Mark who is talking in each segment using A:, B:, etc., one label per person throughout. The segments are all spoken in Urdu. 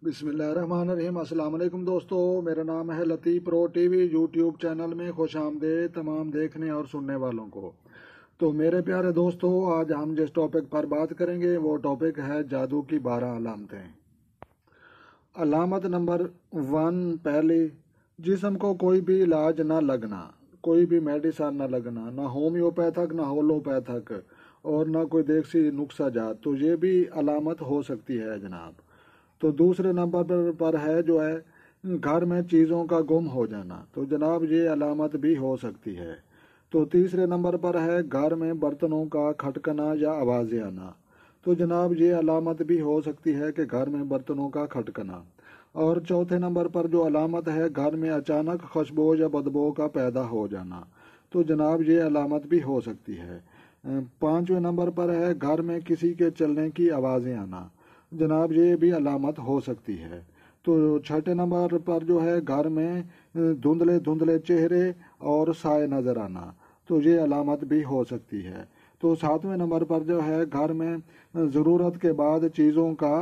A: بسم اللہ الرحمن الرحیم۔ السلام علیکم دوستو، میرا نام ہے لطیف پرو ٹی وی یوٹیوب چینل میں خوش آمدید تمام دیکھنے اور سننے والوں کو۔ تو میرے پیارے دوستو، آج ہم جس ٹاپک پر بات کریں گے وہ ٹاپک ہے جادو کی 12 علامتیں۔ علامت نمبر 1، پہلی، جسم کو کوئی بھی علاج نہ لگنا، کوئی بھی میڈیسن نہ لگنا، نہ ہومیوپیتھک نہ ہولوپیتھک اور نہ کوئی دیسی نسخہ جات، تو یہ بھی علامت ہو سکتی ہے جناب۔ تو دوسرے نمبر پر ہے جو ہے گھر میں چیزوں کا گم ہو جانا، تو جناب یہ علامت بھی ہو سکتی ہے۔ تو تیسرے نمبر پر ہے گھر میں برتنوں کا کھٹکنا یا آوازیں آنا، تو جناب یہ علامت بھی ہو سکتی ہے کہ گھر میں برتنوں کا کھٹکنا۔ اور چوتھے نمبر پر جو علامت ہے گھر میں اچانک خوشبو یا بدبو کا پیدا ہو جانا، تو جناب یہ علامت بھی ہو سکتی ہے۔ پانچویں نمبر پر ہے گھر میں کسی کے چلنے کی آوازیں آنا، جناب یہ بھی علامت ہو سکتی ہے۔ تو چھٹے نمبر پر جو ہے گھر میں دھندلے دھندلے چہرے اور سائے نظر آنا، تو یہ علامت بھی ہو سکتی ہے۔ تو ساتویں نمبر پر جو ہے گھر میں ضرورت کے بعد چیزوں کا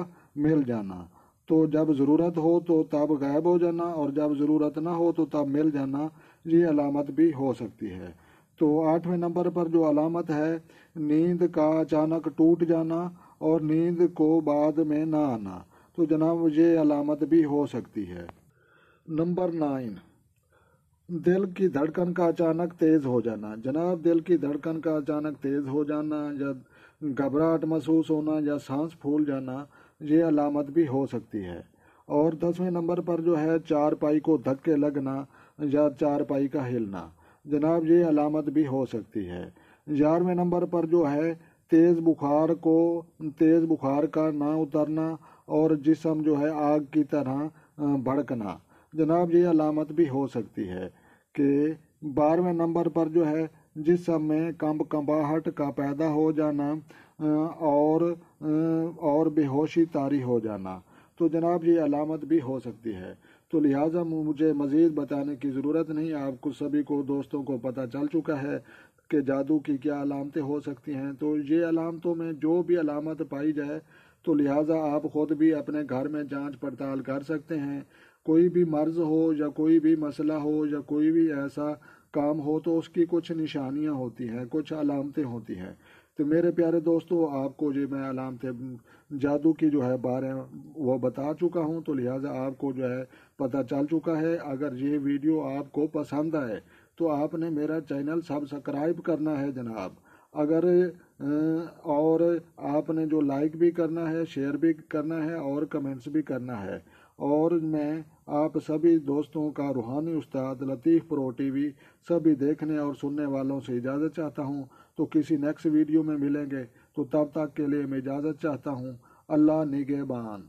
A: مل جانا، تو جب ضرورت ہو تو تب غائب ہو جانا اور جب ضرورت نہ ہو تو تب مل جانا، یہ علامت بھی ہو سکتی ہے۔ تو آٹھویں نمبر پر جو علامت ہے نیند کا اچانک ٹوٹ جانا اور نیند کو بعد میں نہ آنا، تو جناب یہ علامت بھی ہو سکتی ہے۔ نمبر 9، دل کی دھڑکن کا اچانک تیز ہو جانا، جناب دل کی دھڑکن کا اچانک تیز ہو جانا یا گھبراہٹ محسوس ہونا یا سانس پھول جانا، یہ علامت بھی ہو سکتی ہے۔ اور 10ویں نمبر پر جو ہے چارپائی کو دھکے لگنا یا چارپائی کا ہلنا، جناب یہ علامت بھی ہو سکتی ہے۔ 11ویں نمبر پر جو ہے تیز بخار کا نہ اترنا اور جسم جو ہے آگ کی طرح بھڑکنا، جناب یہ علامت بھی ہو سکتی ہے۔ کہ 12ویں نمبر پر جو ہے جسم میں کمباہٹ کا پیدا ہو جانا اور بے ہوشی طاری ہو جانا، تو جناب یہ علامت بھی ہو سکتی ہے۔ تو لہٰذا مجھے مزید بتانے کی ضرورت نہیں، آپ کو سبھی کو دوستوں کو پتہ چل چکا ہے کہ جادو کی کیا علامتیں ہو سکتی ہیں۔ تو یہ علامتوں میں جو بھی علامت پائی جائے تو لہٰذا آپ خود بھی اپنے گھر میں جانچ پڑتال کر سکتے ہیں۔ کوئی بھی مرض ہو یا کوئی بھی مسئلہ ہو یا کوئی بھی ایسا کام ہو تو اس کی کچھ نشانیاں ہوتی ہیں، کچھ علامتیں ہوتی ہیں۔ تو میرے پیارے دوستو، آپ کو جو میں علامتیں جادو کی جو ہے بارے وہ بتا چکا ہوں، تو لہٰذا آپ کو جو ہے پتہ چل چکا ہے۔ اگر یہ ویڈیو آپ کو پسند آئے تو آپ نے میرا چینل سبسکرائب کرنا ہے جناب، اور آپ نے جو لائک بھی کرنا ہے، شیئر بھی کرنا ہے اور کمنٹس بھی کرنا ہے۔ اور میں آپ سبھی دوستوں کا روحانی استاد لطیف پرو ٹی وی سبھی دیکھنے اور سننے والوں سے اجازت چاہتا ہوں۔ تو کسی نیکسٹ ویڈیو میں ملیں گے، تو تب تک کے لیے میں اجازت چاہتا ہوں۔ اللہ نگہبان۔